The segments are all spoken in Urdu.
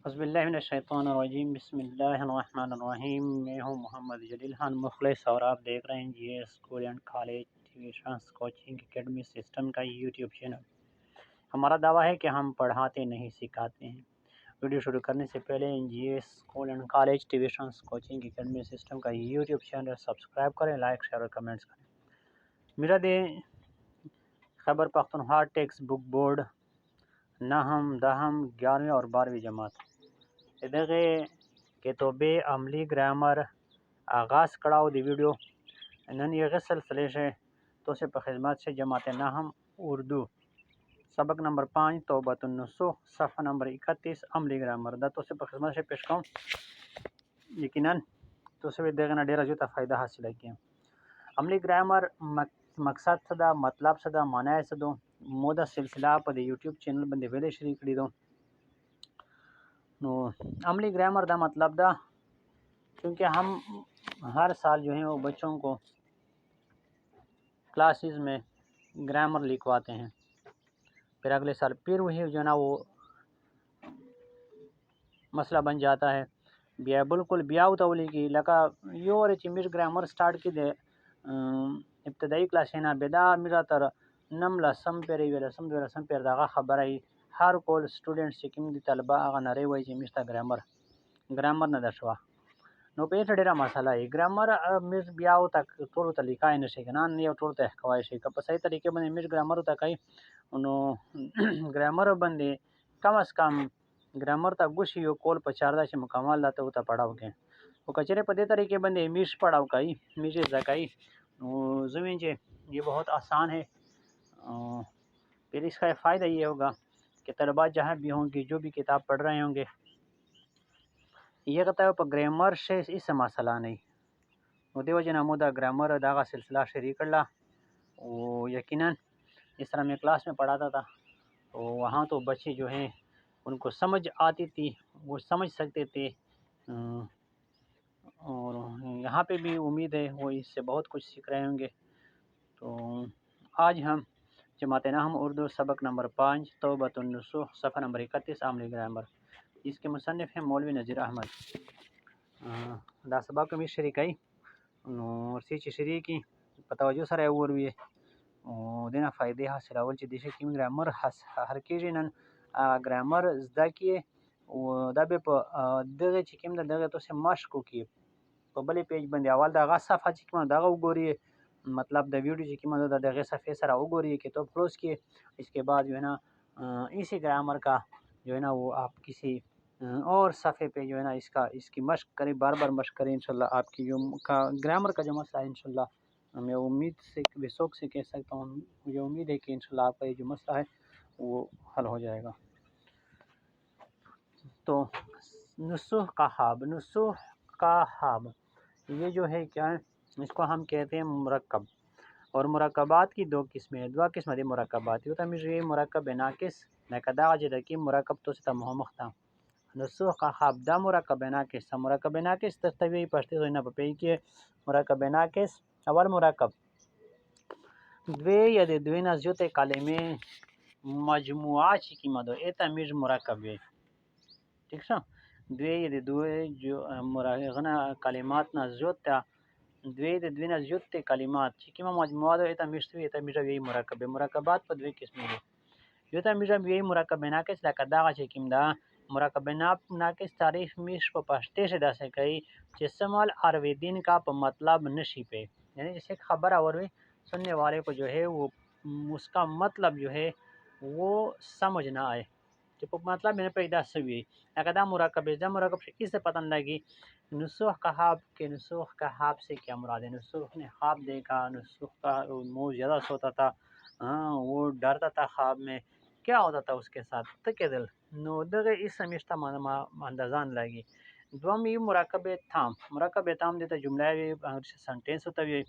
حسب اللہ من الشیطان الرجیم، بسم اللہ الرحمن الرحیم۔ میں ہوں محمد جلیل خان مخلص اور آپ دیکھ رہے ہیں G S school and college tuitions coaching academy system کا یوٹیوب چینل۔ ہمارا دعویٰ ہے کہ ہم پڑھاتے نہیں سکھاتے ہیں۔ ویڈیو شروع کرنے سے پہلے G S school and college tuitions coaching academy system کا یوٹیوب چینل سبسکرائب کریں، لائک شیئر اور کمنٹس کریں۔ میرا دے Khyber Pakhtunkhwa text book board نہم دہم 11ویں اور 12ویں جماعت دغه کتابی عملی گرامر آغاز کړه دی ویڈیو نن یې سلسلے سے تو سے په خدمت سے جماعت نہم اردو سبق نمبر 5 توبۃ النصوح صفحہ نمبر 31 عملی گرامر دا تو سے په خدمت سے پیش کوم۔ یقینا تو سے دغه نه ډیره زیاته فائدہ حاصله کړئ۔ عملی گرامر مقصد څه دا، مطلب څه دا، معنی څه دا، مو دا سلسله په یوټیوب چینل باندې ویډیو شریک کړی دو۔ نو عملی گرامر دا مطلب دا، کیونکہ ہم ہر سال جو ہیں وہ بچوں کو کلاسز میں گرامر لکھواتے ہیں، پھر اگلے سال پھر وہی جو ہے نا وہ مسئلہ بن جاتا ہے۔ بیا بالکل بیا وتولی کی لکا یو اور چې میر گرامر سٹارٹ کی دے ابتدائی کلاس ہے نا بدا میرا تر نم لسم پیری ویلسم دویلسم پیر داغا خبر ای هر کول سټوډنټ چې کوم دي طلبه هغه نری وای چې میستا ګرامر نه درشوا نو په دې ډیره مسله ای ګرامر میز بیا او تک ټول ته لیکای نشي کنه نه یو ټول ته کوای شي که په صحیح طریقې باندې میز ګرامر ته کوي نو ګرامر باندې کم از کم ګرامر ته ګوشي یو کول په 14 چې مکمل لاته او ته پڑھاو کې او کچره په دې طریقې باندې میش پڑھاو کوي میش زکای نو زمین چې یہ بہت آسان ہے۔ پھر اس کا فائدہ یہ ہوگا کہ طلباء جہاں بھی ہوں گے جو بھی کتاب پڑھ رہے ہوں گے یہ کہتا ہے پر گرامر سے اس مسئلہ نہیں وہ دیو جنا مودا گرامر داغا سلسلہ شریک اللہ وہ یقیناً اس طرح میں کلاس میں پڑھاتا تھا تو وہاں تو بچے جو ہیں ان کو سمجھ آتی تھی، وہ سمجھ سکتے تھے، اور یہاں پہ بھی امید ہے وہ اس سے بہت کچھ سیکھ رہے ہوں گے۔ تو آج ہم جماعت نہم اردو سبق نمبر 5 توبۃ النصوح صفحہ نمبر 31 عملی گرامر، اس کے مصنف ہیں مولوی نذیر احمد۔ دا سبق میں شریکائی نو سیچ شریکی پتوجہ سره اوروي او دینه فائدې حاصلول چې د شي ګرامر هر کېږي نن ګرامر زده کی او دا به په دغه چې کوم دغه تاسو مشق وکي په بلې پیج باندې اول دغه صفحه چې کوم دغه وګوري مطلب د ویڈیو چې کوم دغه صفحه سره وګوري کتاب کلوز کی اس کے بعد جو ہے نا اسی گرامر کا جو ہے نا وہ آپ کسی اور صفحے پہ جو ہے نا اس کی مشق کریں، بار بار مشق کریں، انشاءاللہ آپ کی جو گرامر کا جو مسئلہ ہے انشاءاللہ میں امید سے بسوک سے کہہ سکتا ہوں، مجھے امید ہے کہ انشاءاللہ آپ کا یہ جو مسئلہ ہے وہ حل ہو جائے گا۔ تو نصوح کا حاب یہ جو ہے کیا ہے، اس کو ہم کہتے ہیں مرکب، اور مرکبات کی دو قسمیں ہیں، دو قسم دے مرکبات ہوتا ہے مجھے مرکب ناقص نکدا جدا کی مرکب تو ستا محمختا نصوح کا حاب دا مرکب ناقص تستوی پشتی غینا پپی کی مرکب ناقص اول مرکب دوی یا د دوی نه زیاتې کلمې مجموعه چې کومه ده ایته میږ مرکب وي، ٹھیک شو، دوی یا د دوی جو مرغنه کلمات نه زیات دوی د دوی نه زیات کلمات چې کومه مجموعه ده ایته میږ وي، ایته میږ وي مرکب. مرکبات په دوی قسم دي، یو ته میږ وي مرکب ناقص لکه دغه چې کوم ده مرکب ناقص تعریف میش په پشتے سے داسې کوي چې سمال ارویدین کا په مطلب نشی پہ، یعنی جیسے خبر اور سننے والے کو جو ہے وہ اس کا مطلب جو ہے وہ سمجھ نہ آئے کہ مطلب میں نے پیدا سوئی اگر دا مرکب اس سے پتہ لگی نصوح کا حاب کے نصوح کا حاب سے کیا مراد ہے۔ نصوح نے خواب دیکھا، نصوح کا منہ زیادہ سوتا تھا، وہ ڈرتا تھا خواب میں، کیا ہوتا تھا اس کے ساتھ تکے دل نو دغه اس سمجھتا اندازان لگی دوم یہ مرکب تام دیتا جملہ سنٹینس ہوتا ہے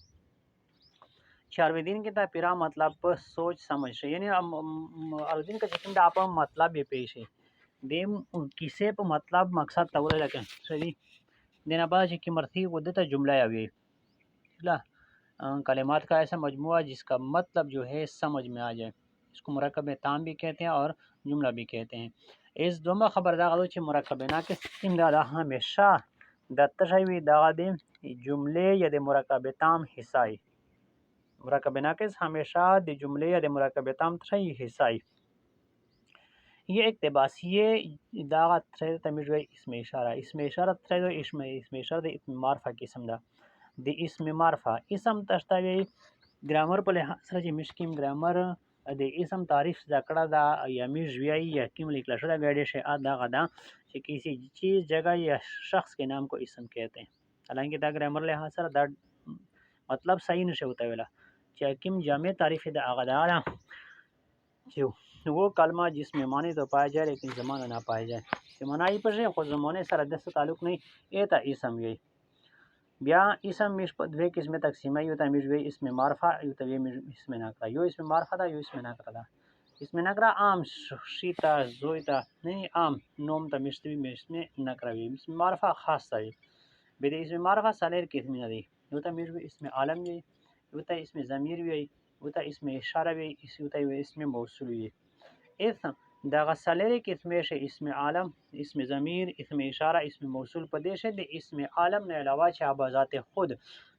چاروی دین کی تا پیرا مطلب پر سوچ سمجھ سے، یعنی الدین کا جسم دا آپ مطلب یہ پیش ہے دیم کسے پر مطلب مقصد تولے لکن صحیح دینا بعد کی مرثی وہ دیتا جملہ ہوئی کلمات کا ایسا مجموعہ جس کا مطلب جو ہے سمجھ میں آ جائے، اس کو مرکب تام بھی کہتے ہیں اور جملہ بھی کہتے ہیں۔ اس دومره خبر دغه ده چې مرکب ناقص کیم دا همیشه د تشوی وي دغه د جمله یا د مرکب تام حصہ وي. مرکب ناقص ہمیشہ د جملے یا د مرکب تام تشوی حصہ وي. یہ اقتباس یہ دغه تمیز وی اسم اشاره. اسم اشاره تشوی اسم اشاره د اسم معرفه قسم ده. د اسم معرفه اسم تشوی گرامر په لحاظ سره چې مشکیم گرامر د اسم تعریف ذکر دا یا میجوی یا کیم لکھلا شدہ گاڑی سے آدھا غدا کہ کسی چیز جگہ یا شخص کے نام کو اسم کہتے ہیں. حالانکہ دا گرامر لحاظ سره دا مطلب صحیح نشه ہوتا ویلا چې کیم جامع تعریف دا غدا چې وہ کلمہ جس میں معنی تو پایا جائے لیکن زمانہ نہ پایا جائے کہ معنی پر خود زمانے سره دس تعلق نہیں ایتا اسم یہی. بیا اسم مش په دوه قسمه تقسیمه یو ته میجوی اسم معرفه یو ته اسم نکره. یو اسم معرفه ده یو اسم نکره ده. اسم نکره عام شیتا زویتا نه عام نوم ته مشتوی اسم نکره وی. اسم معرفه خاص ده. به د اسم معرفه سالر قسمه دي. یو ته میجوی اسم عالم وی یو ته اسم ضمیر وی یو ته اسم اشاره وی یو ته اسم موصول وی. اسم دغه سالری قسمه شه اسم عالم اسم ضمیر اسم اشاره اسم موصول پدیشه د اسم عالم نے علاوہ چھ بذات خود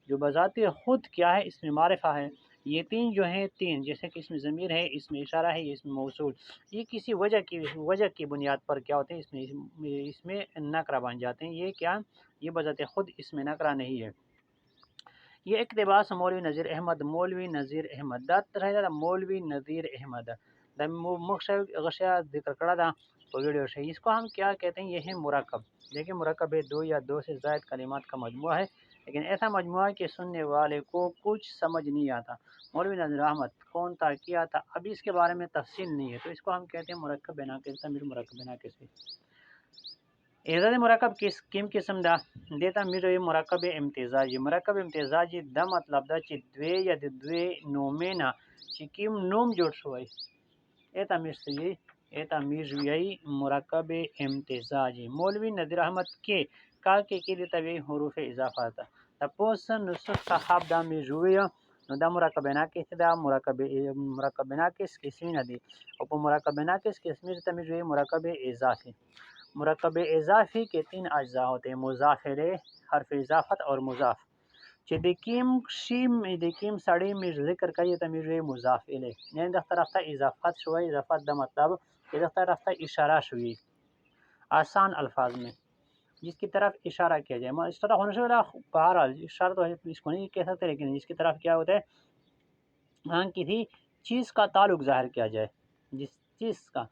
جو بذات خود کیا ہے اسم معرفہ ہے. یہ تین جو ہیں تین جیسے کہ اسم ضمیر ہے اسم اشارہ ہے یہ اسم موصول یہ کسی وجہ کی بنیاد پر کیا ہوتے ہیں اس میں نکرہ بن جاتے ہیں. یہ کیا یہ بذات خود اسم نکرہ نہیں ہے. یہ اقتباس مولوی نذیر احمد دا ترہا مولوی نذیر احمد دا غشیا ذکر کرا دا ویڈیو سے. اس کو ہم کیا کہتے ہیں یہ ہے مرکب. دیکھیں مرکب ہے دو یا دو سے زائد کلمات کا مجموعہ ہے لیکن ایسا مجموعہ کہ سننے والے کو کچھ سمجھ نہیں آتا. مولوی نذیر احمد کون تھا کیا تھا ابھی اس کے بارے میں تفصیل نہیں ہے تو اس کو ہم کہتے ہیں مرکب ناقص. تعمیر مرکب ناقص ہے. اعداد مرکب کم قسم دا دیتا میرے مرکب امتزاجی. مرکب امتزاجی دا مطلب دا چې دوی یا د دوی نومینا چې کم نوم جوړ شوی ایتا میرسوی ایتا میرجوی مرکب امتزاجی. مولوی نذیر احمد کے کا کے دیتا وی حروف اضافہ تھا تپوس نسخ کا خواب دا میرجوی نو دا مرکب ناقص دا مرکب ناقص قسمی ندی او په مرکب ناقص قسمی تا میرجوی مرکب اضافی. مرکب اضافی کے تین اجزاء ہوتے ہیں مضاف الیہ حرف اضافت اور مضاف. چې د کیم سړی می ذکر کوي ته میږي مضاف الیه یعنی د طرف ته اضافت شوی. اضافت دا مطلب کہ د طرف ته اشارہ شوی آسان الفاظ میں جس کی طرف اشارہ کیا جائے. اس طرح ہونے سے بہرحال اشارہ تو اس کو نہیں کہہ سکتے لیکن جس کی طرف کیا ہوتا ہے ہاں کسی چیز کا تعلق ظاہر کیا جائے. جس چیز کا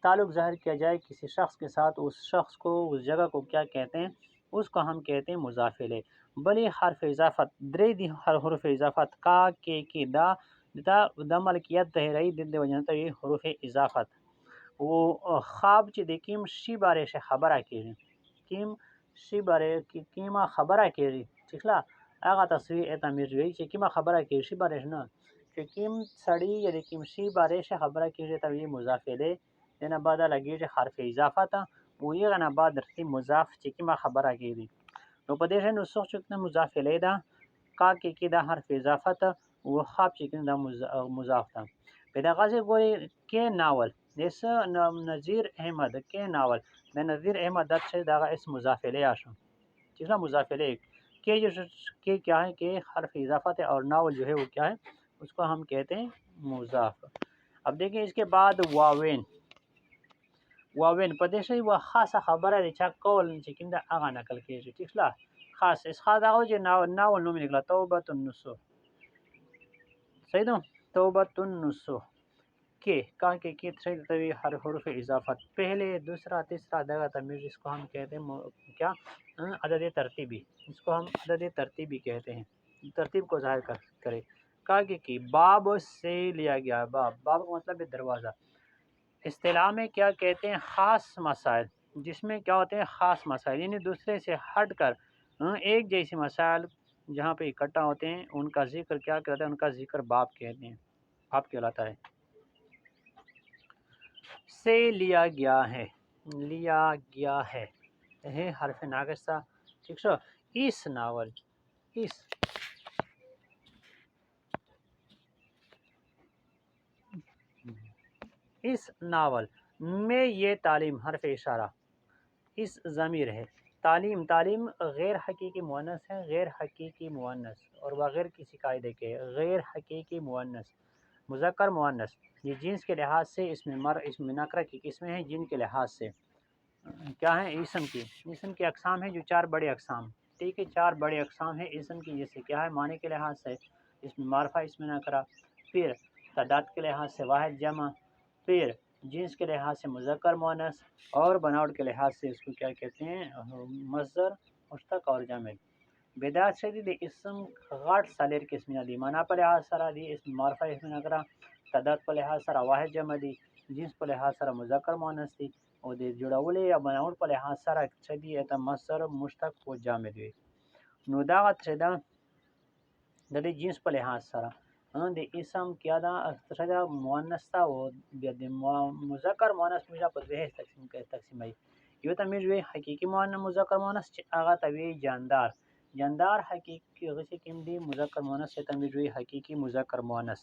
تعلق ظاہر کیا جائے کسی شخص کے ساتھ اس شخص کو اس جگہ کو کیا کہتے ہیں اس کو ہم کہتے ہیں مضاف الیہ. بلی حرف اضافت درې دی حروف اضافت کا کی دا ملکیت دہرائی دل وجنتا یہ حروف اضافت وہ خواب چې د کیم شی بارے سے خبره کیږي کیم شی بارے کی کیما خبره کیږي ٹھیکلا هغه تصویر ایت امیر وی چې کیما خبره کیږي شی بارے نه چې کیم سړی یا د کیم شی بارے سے خبره کیږي ته یہ مضاف الیہ دنه بعد لګیږي حرف اضافت او یې غنه بعد رتی مضاف چې کیما خبره کیږي نو په دې شنو نسخ چې مضاف الیہ دا کا کې دا حرف اضافت او خاب چې دا مضاف ده. په دغه ځای ګوري کې ناول دس نذیر احمد کې ناول د نذیر احمد د څه دغه اسم مضاف الیہ شو چې دا مضاف الیہ کې جو کې کیا ہے کہ حرف اضافت ہے اور ناول جو ہے وہ کیا ہے اس کو ہم کہتے ہیں مضاف. اب دیکھیں اس کے بعد واوین پدیشی و خاصه خبره دی چا کول چې کیندا هغه نقل کیږي ټیکلا خاص اس خاص هغه چې ناول نوم نکلا توبه النصوح صحیح دو توبه النصوح کے کا کے تھری حروف اضافت پہلے دوسرا تیسرا دگا تمیز اس کو ہم کہتے ہیں کیا عدد ترتیبی. اس کو ہم عدد ترتیبی کہتے ہیں ترتیب کو ظاہر کرے. کا کی باب سے لیا گیا باب کا مطلب ہے دروازہ. اصطلاح میں کیا کہتے ہیں خاص مسائل جس میں کیا ہوتے ہیں خاص مسائل یعنی دوسرے سے ہٹ کر ایک جیسے مسائل جہاں پہ اکٹھا ہوتے ہیں ان کا ذکر کیا کہتے ہیں ان کا ذکر باب کہتے ہیں باب کہلاتا ہے. سے لیا گیا ہے حرف ناقص تھا ٹھیک سو. اس ناول اس ناول میں یہ تعلیم حرف اشارہ اس ضمیر ہے، تعلیم تعلیم غیر حقیقی مؤنث ہے، غیر حقیقی مؤنث اور بغیر کسی قاعدے کے غیر حقیقی مؤنث مذکر مؤنث، یہ جنس کے لحاظ سے اس میں نکرہ کی قسمیں ہیں، جن کے لحاظ سے کیا ہیں اسم کی اقسام ہیں جو چار بڑے اقسام، ٹھیک ہے، چار بڑے اقسام ہیں اسم کی، جیسے کیا ہے معنی کے لحاظ سے اس میں معرفہ اس میں نکرہ، پھر تعداد کے لحاظ سے واحد جمع، پھر جنس کے لحاظ سے مذکر مؤنث، اور بناوٹ کے لحاظ سے اس کو کیا کہتے ہیں مصدر مشتق اور جامد. بدایت شدید اسم غاٹ سالر قسم دی معنی پر لحاظ سرا دی اسم معرفہ اس میں نکرہ، تعداد پر لحاظ سرا واحد جمع دی، جنس پر لحاظ سرا مذکر مؤنث دی، اور د جوړولې یا بناوٹ په لحاظ سره چې دی ته مصدر مشتق او جامد وي. نو دا چې دا د دې جنس په لحاظ سره د اسم کیا دا چې دا مؤنث تا او د مذکر مؤنث موږ په دوه تقسیمای. یو ته موږ وی حقيقي مؤنث مذکر مؤنث چې هغه ته وی جاندار حقيقي غسی کوم دی مذکر مؤنث ته موږ وی حقيقي مذکر مؤنث.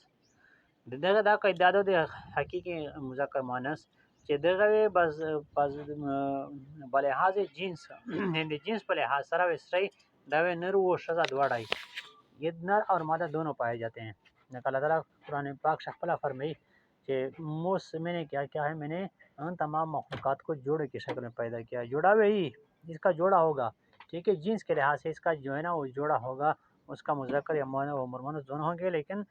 دغه دا قاعده د حقيقي مذکر مؤنث چې دغه بس بلحاظ جنس د جنس په لحاظ سره وسري دا نر و شذا دواړه یہ نر اور مادہ دونوں پائے جاتے ہیں. اللہ تعالیٰ قرآن پاک شخلا فرمائی کہ میں نے کیا کیا ہے، میں نے ان تمام مخلوقات کو جوڑے کی شکل میں پیدا کیا، جوڑا وہی جس کا جوڑا ہوگا، ٹھیک ہے، جنس کے لحاظ سے اس کا جو ہے نا وہ جوڑا ہوگا، اس کا مذکر یا مؤنث دونوں ہوں گے، لیکن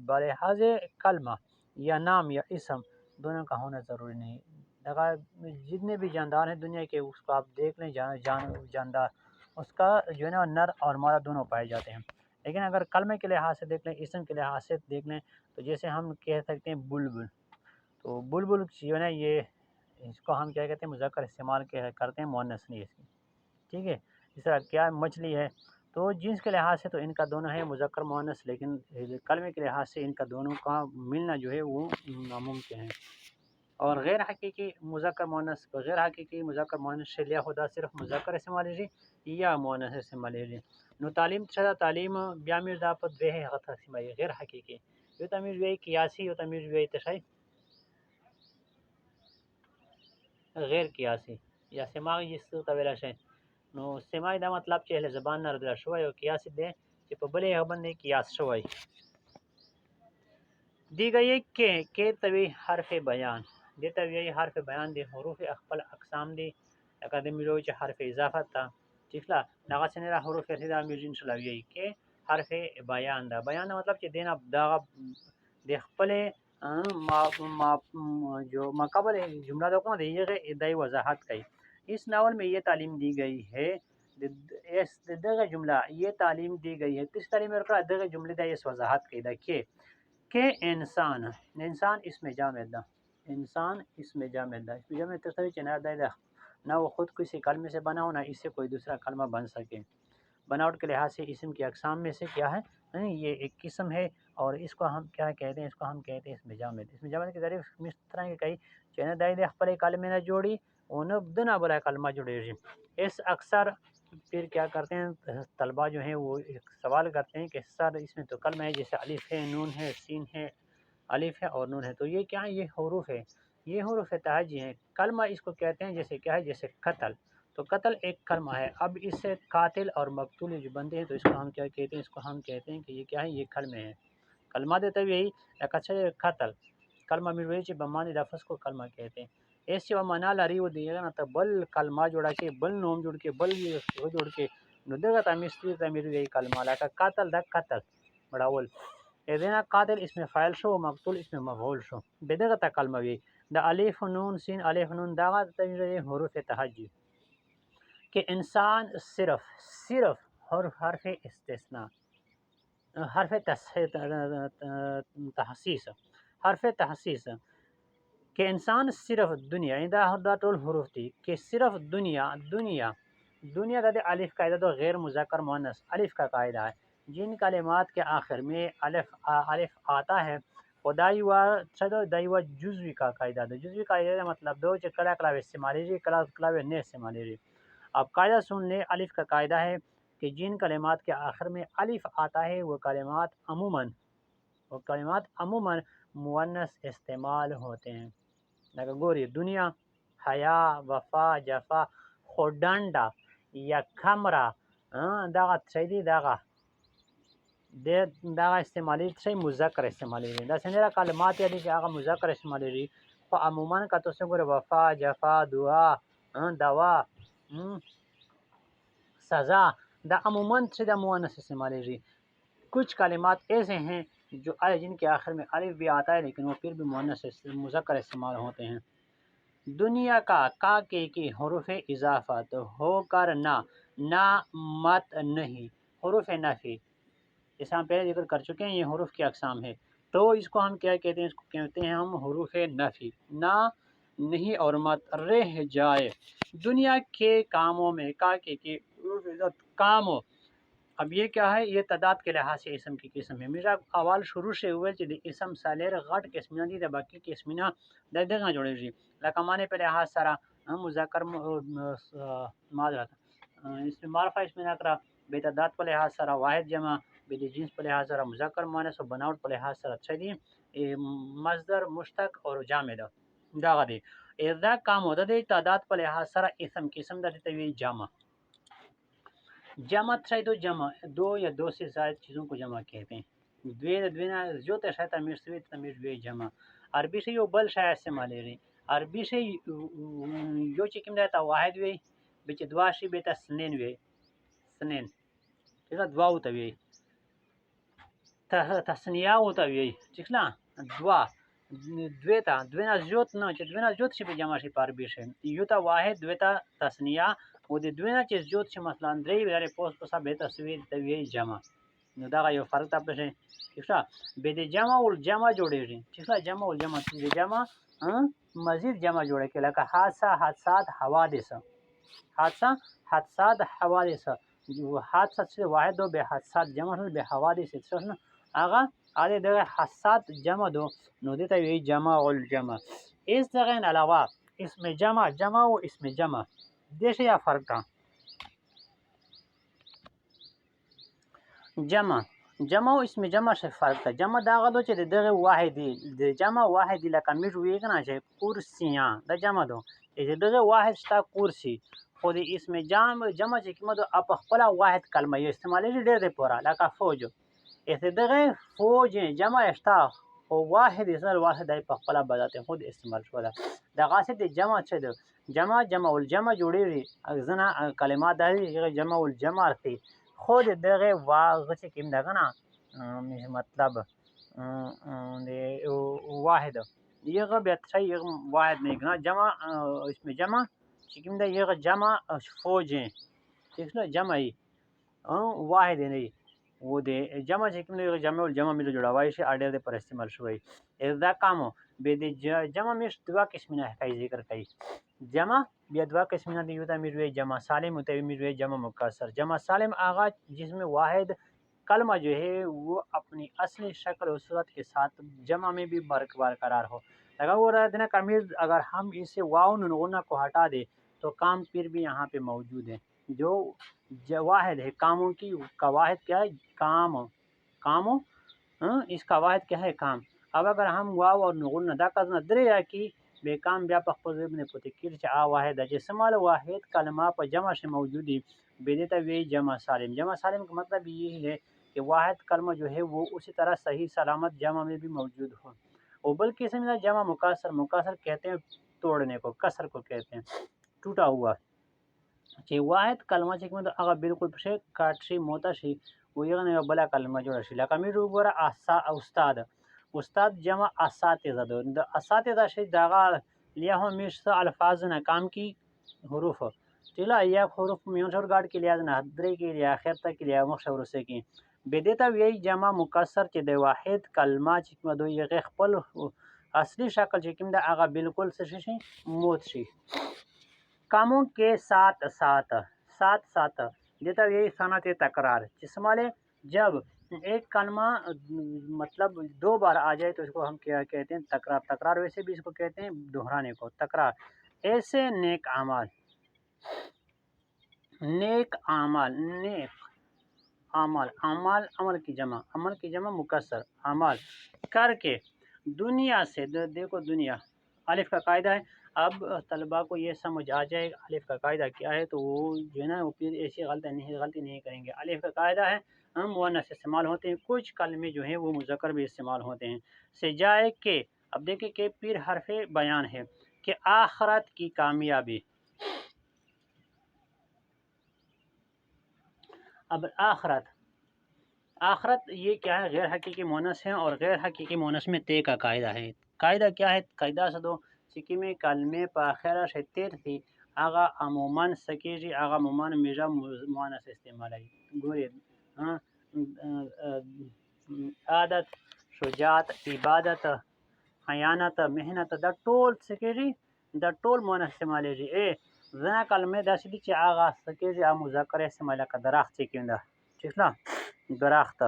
بلحاظ کلمہ یا نام یا اسم دونوں کا ہونا ضروری نہیں. جتنے بھی جاندار ہیں دنیا کے اس کو آپ دیکھ لیں، جاندار اس کا جو ہے نا نر اور مادہ دونوں پائے جاتے ہیں. لیکن اگر کلمے کے لحاظ سے دیکھ لیں، اسم کے لحاظ سے دیکھ لیں، تو جیسے ہم کہہ سکتے ہیں بلبل، تو بلبل جو ہے نا یہ اس کو ہم کیا کہتے ہیں مذکر استعمال کرتے ہیں، مؤنث نہیں اس کی، ٹھیک ہے. اس طرح کیا مچھلی ہے، تو جنس کے لحاظ سے تو ان کا دونوں ہے مذکر مؤنث، لیکن کلمے کے لحاظ سے ان کا دونوں کا ملنا جو ہے وہ ناممکن ہے. اور غیر حقیقی مذکر مؤنث سے لیا خدا صرف مذکر استعمال ہے یا مؤنث استعمال ہے. نو تعلیم تعلیم بیا میر دا په دوه هغه تقسیم غیر حقیقی، یو تمیز وی قیاسی، یو تمیز وی تشای غیر قیاسی یا سماعی جس ته ویل شي. نو سماعی دا مطلب چې له زبان نه رد شوی، او قیاسی دی چې په بلې هغه باندې قیاس شوی. دیگه یک کې توی حرف بیان، دیتا وی حرف بیان دی حروف خپل اقسام دی، لکه د ملو چې حرف اضافه تا ٹھیک لا دغه څنګه حروف ارتدا میوزین شلوی کې حرف بیان دا بیان دا مطلب چې دینا دغه د خپل جو مقابل جملہ دا کوم دی دای وضاحت کوي. اس ناول میں یہ تعلیم دی گئی ہے، اس دغه جملہ یہ تعلیم دی گئی ہے، کس تعلیم ورکړه دغه جملې دا اس وضاحت کوي دا کہ انسان اس میں جامد دا، انسان اس میں جامد دا، اس میں جامد تصویر چنا دا نہ وہ خود کسی کلمے سے بنا ہو، نہ اس سے کوئی دوسرا کلمہ بن سکے. بناوٹ کے لحاظ سے اسم کی اقسام میں سے کیا ہے، یہ ایک قسم ہے، اور اس کو ہم کیا کہتے ہیں، اس کو ہم کہتے ہیں اس میں جامد. اس میں جامد کی تعریف اس طرح کی کئی چنا دای دے خپل کلمے نہ جوڑی انہوں دنا بلا کلمہ جوڑے جی. اس اکثر پھر کیا کرتے ہیں طلبہ جو ہیں وہ ایک سوال کرتے ہیں کہ سر اس میں تو کلمہ ہے، جیسے الف ہے، نون ہے، سین ہے، الف ہے اور نون ہے، تو یہ کیا ہے، یہ حروف ہے، یہ حروف تہجی ہیں. کلمہ اس کو کہتے ہیں جیسے کیا ہے، جیسے قتل، تو قتل ایک کلمہ ہے. اب اس سے قاتل اور مقتول جو بندے ہیں تو اس کو ہم کیا کہتے ہیں، اس کو ہم کہتے ہیں کہ یہ کیا ہے، یہ کلمے ہیں. کلمہ دیتا بھی یہی اچھا قتل کلمہ مروی چ بمانی لفظ کو کلمہ کہتے ہیں. ایسے وہ منا لری و دیگا نہ تو بل کلمہ جوڑا کے بل نوم جوڑ کے بل یہ جوڑ کے نو دغه تمستری تمیر یہی کلمہ لکه قتل دا قتل بڑاول اذن قاتل اس میں فاعل شو، مقتول اس میں مفعول شو، بدغه تا کلمہ وی دا الف نون سین الف نون دا تمیر حروف تہجی. کہ انسان صرف حرف استثناء، حرف تحسیس، حرف تحسیس کہ انسان صرف دنیا دا ټول حروف دی کہ صرف دنیا دا الف قاعدہ تو غیر مذکر مؤنث الف کا قاعدہ ہے. جن کلمات کے آخر میں الف آتا ہے خدائی و دای و جزوی کا قاعدہ ہے. جزوی قاعدہ کا مطلب دو کہ کلا کلاوے استعمالی جی کلا کلاوے نہیں استعمالی جی. اب قاعدہ سن لیں، الف کا قاعدہ ہے کہ جن کلمات کے آخر میں الف آتا ہے وہ کلمات عموماً مؤنث استعمال ہوتے ہیں. لکه ګوري دنیا، حیا، وفا، جفا، خو ډنډه یا کمره دغه څه دی دغه دغه استعمالیږي څه مذکر استعمالیږي. داسې نه کلمات یادي چې هغه مذکر استعمالیږي، خو عموما که تاسو ګورئ وفا، جفا، دعا، دوا، سزا، دا عموما سے دا مؤنث استعمالیږي. کچھ کلمات ایسے ہیں جو جن کے آخر میں الف بھی آتا ہے لیکن وہ پھر بھی مؤنث مذکر استعمال ہوتے ہیں. دنیا کا کے کی حروف اضافت ہو کر نہ مت نہیں، حروف نفی جیسے ہم پہلے ذکر کر چکے ہیں، یہ حروف کی اقسام ہے. تو اس کو ہم کیا کہتے ہیں؟ اس کو کہتے ہیں ہم حروف نفی. نہ، نہیں اور مت رہ جائے دنیا کے کاموں میں. کا کے حروف اضافت کاموں. اب یہ کیا ہے؟ یہ تعداد کے لحاظ سے اسم کی قسم ہے. میرا اول شروع سے ہوئے چې د اسم سالر غټ قسمونه دي، د باقي قسمونه د دغه جوړیږي. لکه معنی په لحاظ سره مذکر معذرت اسم معرفه، اسم نکره، بے تعداد په لحاظ سره واحد جمع، بے د جنس په لحاظ سره مذکر مؤنث، او بناوټ په لحاظ سره څه دي؟ مصدر، مشتق اور جامد دغه دي. دا کام ہوتا دی تعداد په لحاظ سره اسم قسم د ته وی جمع. جمع تو جمع دو یا دو سے زائد چیزوں کو جمع کہتے ہیں. دوینا جو ته تمیز سوی تمیز وی جمع. عربی سے یو بل شای استعمال لري. عربی سے یو چې کوم دا واحد وی به چې دوا شي به تسنین وی سنین دا دوا او ته وی تسنیه او ته وی چې دوا دویتا دوینا زیوت نه چې دوینا زیوت شي به جمع شي په عربی سے. یو تا واحد دویتا تسنیه او د دوینا چې زیوت شي مثلا درې لري پوس په حساب به تصویر ته وی جمع. نو دا یو فرق تاسو شي چې به د جمع او جمع جوړیږي. چې جمع او جمع د جمع مزید جمع جوړه کې لکه حادثه، حادثات، حوادث. حادثه، حادثات، حوادث. حادثه چې واحد دو به حادثات جمع شول به حوادث څه هغه اړه د حادثات جمع دو نو دته وی جمع او الجمع. اس طرح علاوه اسم جمع، جمع او اسم جمع دیشه یا فرق کا جمع او اسم جمع سے فرق ہے. جمع دا غدو چې دغه واحد دی، د جمع واحد دی لکه میټ وی کنه چې کرسیاں دا جمع دو چې دغه واحد شتا کرسی. خو د اسم جمع چې کومه دو اپ خپل واحد کلمه یې استعمالي ډېر دی پورا لکه فوج. اس دغه فوج جمع شتا او واحد اصل واحد دی په خپل بدات خود استعمال شو. دا غاسه د جمع چې دو جمع الجمع جوړیږي ځنه کلمات د جمع الجمع ارتي خود دغه واغ چې کوم دغه نه مطلب واحد یغه بیا یغه واحد نه کنه جمع اسم جمع چې کوم د یغه جمع فوج چې جمعي واحد نه وہ دے جمع چې کوم دی جمع الجمع مل جوړوای شي اډر د پر استعمال شوی. دا کامو به د جمع مش دوا قسمه حکای ذکر کوي. جمع بیا دوا قسمه دی یو ته میروي جمع سالم ہوتا ہے میروي جمع مکسر. جمع سالم آغا جس میں واحد کلمہ جو ہے وہ اپنی اصلی شکل و صورت کے ساتھ جمع میں بھی برقرار ہو. لگا وہ رہا دینا کمیر اگر ہم اسے واو نغنہ کو ہٹا دے تو کام پھر بھی یہاں پہ موجود ہے. جو واحد ہے کاموں کی کا واحد کیا ہے؟ کاموں اس کا واحد کیا ہے؟ کام. اب اگر ہم واو اور نغنہ دا کزنا درے یا کی بے کام بیا په خپل ابن پوتکیر چې واحد چې سمال واحد کلمہ په جمع سے موجودی بے دیتا وی جمع سالم. جمع سالم کا مطلب یہ ہے کہ واحد کلمہ جو ہے وہ اسی طرح صحیح سلامت جمع میں بھی موجود ہو. اور بلکہ اس میں جمع مکسر کہتے ہیں توڑنے کو، کسر کو کہتے ہیں ٹوٹا ہوا. چې واحد کلمه چې کومه هغه بالکل په کاټ شي موته شي و یغه نه بل کلمه جوړ شي. لکه مې وګوره استاد جمع اساتذه ده. د اساتذه شي دغه لیا هم مش الفاظ نه کام کی حروف چلا یا حروف میونشور گاډ کې لیا نه درې کې لیا اخر تک کې لیا مخشور سه کې بدیتا وی جمع مکسر چې د واحد کلمه چې کومه دوی یغه خپل اصلی شکل چې کوم د هغه بالکل څه شي موت شي. کاموں کے ساتھ ساتھ دیتا یہی صنعت تکرار جسمالے جب ایک کلمہ مطلب دو بار آ جائے تو اس کو ہم کیا کہتے ہیں؟ تکرار ویسے بھی اس کو کہتے ہیں دہرانے کو تکرار. ایسے نیک اعمال عمل کی جمع مکسر اعمال کر کے دنیا سے دیکھو دنیا الف کا قاعدہ ہے. اب طلباء کو یہ سمجھ آ جائے گا الف کا قاعدہ کیا ہے تو وہ جو ہے نا وہ پھر ایسی غلطی نہیں کریں گے. الف کا قاعدہ ہے ہم مؤنث استعمال ہوتے ہیں, کچھ کلمے جو ہیں وہ مذکر بھی استعمال ہوتے ہیں. سجائے کہ, اب دیکھیں کہ پھر حرف بیان ہے کہ آخرت کی کامیابی. اب آخرت یہ کیا ہے, غیر حقیقی مونس ہے, اور غیر حقیقی مونس میں تے کا قاعدہ ہے. قاعدہ کیا ہے, قاعدہ سے دو چکی میں کلمے پا آخرہ سے تیر تھی آغا عموماً سکیجی آغا عموماً میجا مونس استعمال ہے. گوری عادت, شجاعت, عبادت, حیانت, محنت, دا ټول سکیجی دا ټول مونس استعمال ہے. اے زنا کلمه داسې دي چې هغه سکیږي هغه مذکر استعمال لکه درخت چې کېنده چیښلا درخت.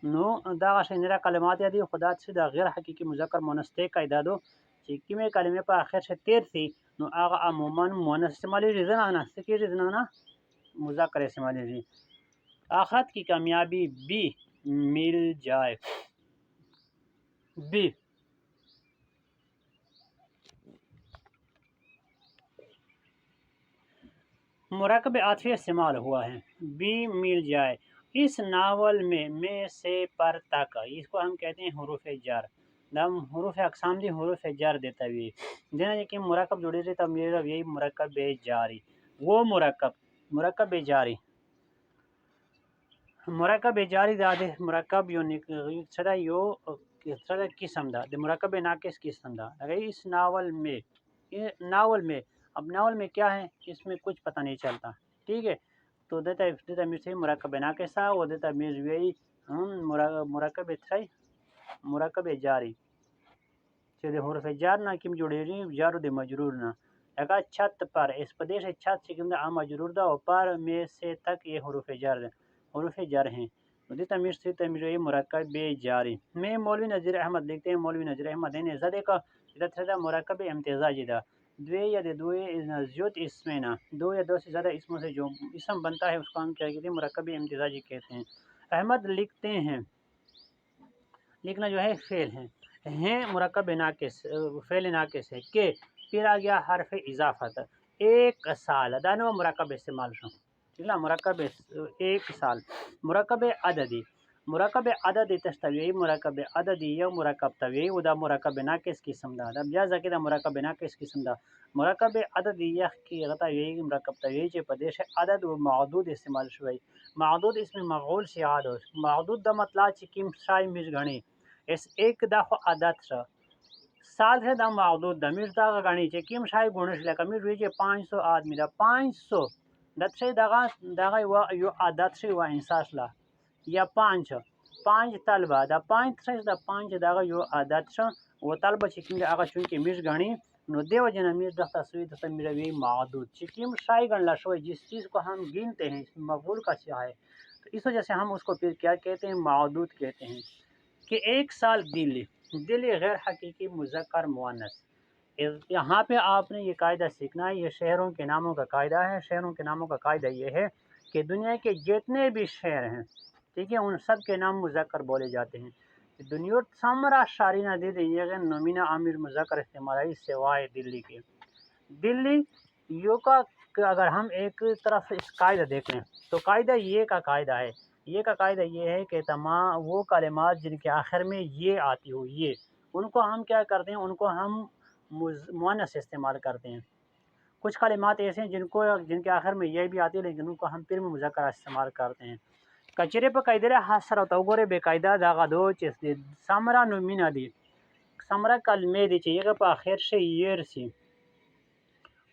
نو دغه شنیره کلمات دي خدا چې د غیر حقیقي مذکر مؤنث ته قاعده دو چې کومه کلمه په اخر شه تیر سي نو هغه عموما مؤنث استعمالي زنانه سکیږي زنانه مذکر استعمالي. آخرت کی کامیابی بھی مل جائے. بھی مرکب عاطفی استعمال ہوا ہے. بھی مل جائے. اس ناول میں سے پر تک, اس کو ہم کہتے ہیں حروف جر. دم حروف اقسام دی حروف جر دیتا ہوئی دینا کہ مرکب جڑی رہتا میرا یہی مرکب جاری. وہ مرکب جاری دادے مرکب یو صدا یو صدا قسم دا دے مرکب ناقص قسم دا. اگر اس ناول میں اب ناول میں کیا ہے اس میں کچھ پتہ نہیں چلتا, ٹھیک ہے. تو دیتا میر سے مرکب ناقصہ وہ دیتا میر یہی مرکب جاری چلے حروف جار نہ کم جوڑے رہی جار دے مجرور نہ اگر چھت پر اس پدیش چھت سے کم دا مجرور دا اور پر میں سے تک یہ حروف جار ہیں. دیتا میر سے تمیر مرکب جاری. میں مولوی نذیر احمد لکھتے ہیں. مولوی نذیر احمد نے زدے کا مرکب امتزاجی دا دوے یا دوے زیوت اسمنا دو یا دو سے زیادہ اسموں سے جو اسم بنتا ہے اس کو ہم کیا کہتے ہیں مرکب امتزاجی کہتے ہیں. احمد لکھتے ہیں, لکھنا جو ہے فعل ہیں مرکب ناقص فعل ناقص ہے کہ پھر آ گیا حرف اضافت ایک سال دانو مرکب استعمال شو ٹھیک ہے. مرکب ایک سال. مرکب عددی تشتوی مرکب عددی یا مرکب طوی و دا مرکب ناقص قسم دا دا بیا زکی دا مرکب ناقص قسم دا. مرکب عددی یا کی غطا یہی مرکب طوی چے پدیش عدد و معدود استعمال شوی. معدود اسم مفعول سے عادو معدود دا مطلب چی کم شای میز گھنی اس ایک دا خو عدد شا سال سے دا معدود دا میز دا گھنی چی کم شای گونش لکا میز وی چے 500 آدمی دا 500 دا تشای دا یو عدد شای و انساس لا یا 5 طلبہ دا 5 تشای دا 5 دا یو عدد شا و طلبہ چی کم دا آگا چونکہ میز گھنی نو دیو جنا میز دختا سوی دختا میرا وی معدود چی کم شای گھن لا شوی جس چیز کو ہم گنتے ہیں اس مفعول کا سیا ہے تو اس وجہ سے ہم اس کو پھر کیا کہتے ہیں معدود کہتے ہیں. کہ ایک سال دلی غیر حقیقی مذکر مؤنث. یہاں پہ آپ نے یہ قاعدہ سیکھنا ہے. یہ شہروں کے ناموں کا قاعدہ ہے. شہروں کے ناموں کا قاعدہ یہ ہے کہ دنیا کے جتنے بھی شہر ہیں ٹھیک ہے ان سب کے نام مذکر بولے جاتے ہیں. دنیا سامرا شارینہ دے دے یہ نومینہ عامر مذکر استعمال ہے سوائے دلی کے. دلی یو کا اگر ہم ایک طرف اس قاعدہ دیکھ لیں تو قاعدہ یہ کا قاعدہ ہے. یہ کا قاعدہ یہ ہے کہ تمام وہ کلمات جن کے آخر میں یہ آتی ہو یہ ان کو ہم کیا کرتے ہیں ان کو ہم مؤنث استعمال کرتے ہیں. کچھ کلمات ایسے ہیں جن کے آخر میں یہ بھی آتی ہے لیکن ان کو ہم پھر میں مذکر استعمال کرتے ہیں. کچرے پہ قاعدہ حاصل ہوتا گورے بے قاعدہ داغا دو چیز دی سامرا نومینہ دی سامرا کلمے دی چاہیے کہ پہ آخر سے یہ رسی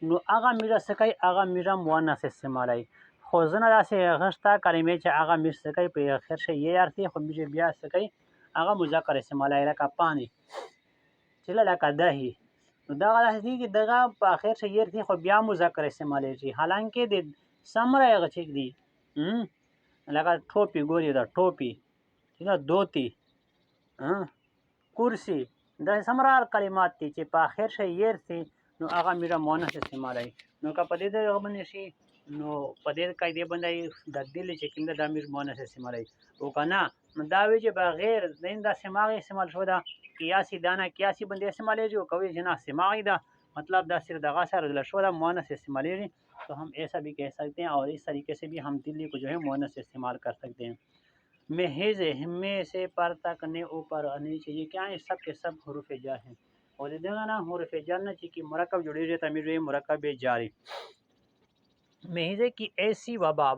نو آغا میرا سکائی آغا میرا مؤنث استعمال ہے. خوزنا دا سے غشتا کلمے چا آغا میر سکائی پہ آخر سے یہ آرتی خود مجھے بیا سکائی آغا مذکر استعمال ہے لکا پانی چلا لکا دہی داغا دا سی کہ داغا پہ آخر سے یہ رسی خود بیا مذکر استعمال ہے. حالانکہ دی سامرا اغا چک دی لکا ٹھوپی گوری دا ٹھوپی ٹھیک ہے دوتی کرسی دا سامرا کلمات تی چی پہ آخر سے یہ رسی نو آغا میرا مؤنث استعمال ہے. نو کا پدید غبن شی نو پدید قاعدے بندائی دا دل چکم دا میر مؤنث استعمال ہے. او کنا داوی چی بغیر دین دا سماغ استعمال شو دا قیاسی دانا قیاسی بندې استعمالیږي او کوي جنا سماعی دا مطلب دا صرف دغه سره د شو دا مؤنث استعمالیږي تو ہم ایسا بھی کہہ سکتے ہیں اور اس طریقے سے بھی ہم دلی کو جو ہے مؤنث استعمال کر سکتے ہیں محض میں سے پر تک نے اوپر نیچے یہ کیا ہے سب کے سب حروف جر ہیں اور یہ دیکھا نا حروف جر نہ چی کی مرکب جڑی ہوئی تعمیر مرکب جاری محض کی ایسی وبا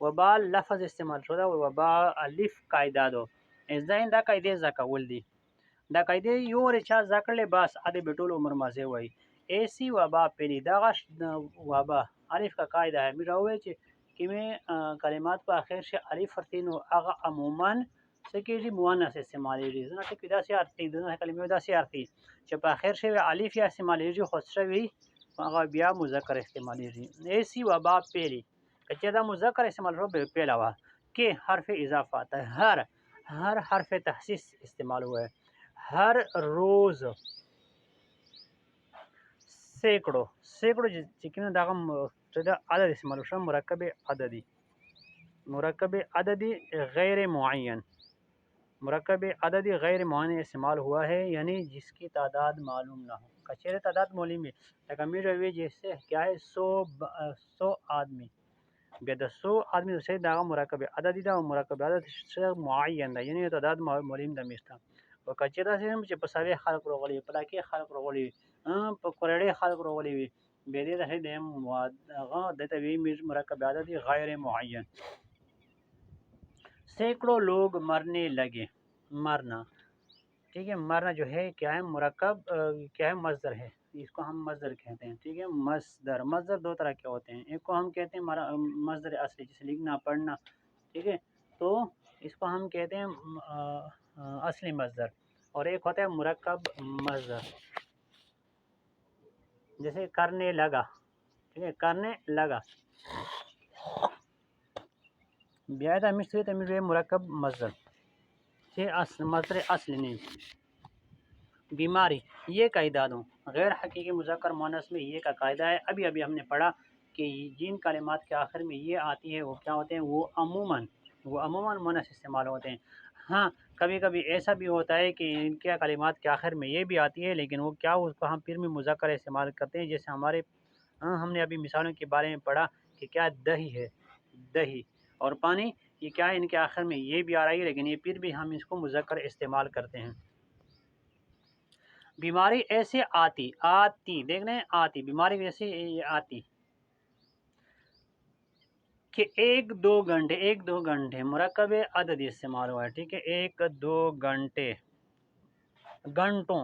وبا لفظ استعمال شده و وبا الف قاعده دو از دا قاعده زکول دی دا قاعده یو رچا زکل بس ادی بتول عمر مازه وای ایسی وبا پری دا وبا الف کا قاعده ہے میرا ہوئے کہ میں کلمات پر آخر سے الف فرتین و اغا عموما سکیجی مؤنث استعمالی ری زنا کہ دا سی ارتی دنا کلمه دا سی ارتی چې په آخر سے الف یا استعمالی ری خود شوی اغا بیا مذکر استعمالی ری ایسی وبا پری کچہ دا مذکر استعمال رو پہلا ہوا کہ حرف اضافہ آتا ہے ہر حرف تخصیص استعمال ہوا ہے ہر روز سینکڑوں چکن داغم عدد استعمال شو مرکب عددی غیر معین مرکب عددی غیر معین استعمال ہوا ہے یعنی جس کی تعداد معلوم نہ ہو کچہرے تعداد معلوم ہے تکمیل روی جیسے کیا ہے 100 آدمی بیا 100 آدمی سے دا مرکب عددی دا مرکب عدد معین دا یعنی تعداد معلوم دا میشتا او کچہرے سے ہم چې پساوی خلق روغلی پلاکی خلق روغلی په کورړې خلق روغلی وي به دې د دې هغه د توی مرکب عددی غیر معین سینکڑوں لوگ مرنے لگے مرنا ٹھیک ہے مرنا جو ہے کیا ہے مرکب کیا ہے مصدر ہے اس کو ہم مصدر کہتے ہیں ٹھیک ہے مصدر دو طرح کے ہوتے ہیں ایک کو ہم کہتے ہیں مصدر اصلی جسے لکھنا پڑھنا ٹھیک ہے تو اس کو ہم کہتے ہیں اصلی مصدر اور ایک ہوتا ہے مرکب مصدر جیسے کرنے لگا ٹھیک ہے کرنے لگا بیاید مشتری تمیز مرکب مصدر یہ مصدر اصلی نہیں بیماری یہ قاعدہ دوں غیر حقیقی مذکر مؤنث میں یہ کا قاعدہ ہے ابھی ہم نے پڑھا کہ جن کلمات کے آخر میں یہ آتی ہے وہ کیا ہوتے ہیں وہ عموماً مؤنث استعمال ہوتے ہیں ہاں کبھی کبھی ایسا بھی ہوتا ہے کہ ان کے کلمات کے آخر میں یہ بھی آتی ہے لیکن وہ کیا اس کو ہم پھر میں مذکر استعمال کرتے ہیں جیسے ہمارے ہم نے ابھی مثالوں کے بارے میں پڑھا کہ کیا دہی ہے دہی اور پانی یہ کیا ہے ان کے آخر میں یہ بھی آ رہی ہے لیکن یہ پھر بھی ہم اس کو مذکر استعمال کرتے ہیں بیماری ایسے آتی دیکھ رہے ہیں آتی بیماری ویسے یہ آتی کہ ایک دو گھنٹے مرکب عدد استعمال ہوا ہے ٹھیک ہے 1-2 گھنٹے گھنٹوں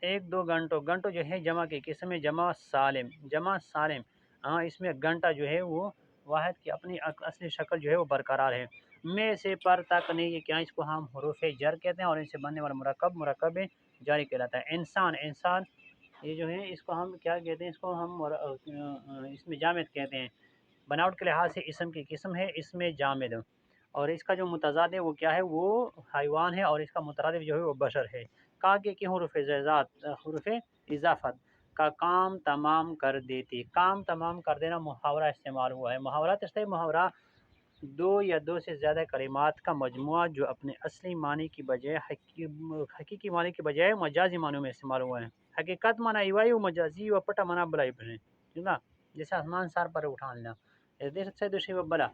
1-2 گھنٹوں جو ہے جمع کے قسم ہے جمع سالم ہاں اس میں گھنٹہ جو ہے وہ واحد کی اپنی اصلی شکل جو ہے وہ برقرار ہے میں سے پر تک نہیں یہ کیا اس کو ہم حروف جر کہتے ہیں اور ان سے بننے والا مرکب جاری کہلاتا ہے انسان یہ جو ہے اس کو ہم کیا کہتے ہیں اس کو ہم اس میں جامد کہتے ہیں بناوٹ کے لحاظ سے اسم کی قسم ہے اس میں جامد اور اس کا جو متضاد ہے وہ کیا ہے وہ حیوان ہے اور اس کا مترادف جو ہے وہ بشر ہے کاگے کی حروف اضافت کا کام تمام کر دیتی کام تمام کر دینا محاورہ استعمال ہوا ہے محاورہ دو یا دو سے زیادہ کلمات کا مجموعہ جو اپنے اصلی معنی کی بجائے حقیقی معنی کی بجائے مجازی معنوں میں استعمال ہوا ہے حقیقت معنی ایوائی و مجازی و پٹا معنی بلائی بھریں ٹھیک نا جیسے آسمان سار پر اٹھان لینا دیر سے دوسری و بلا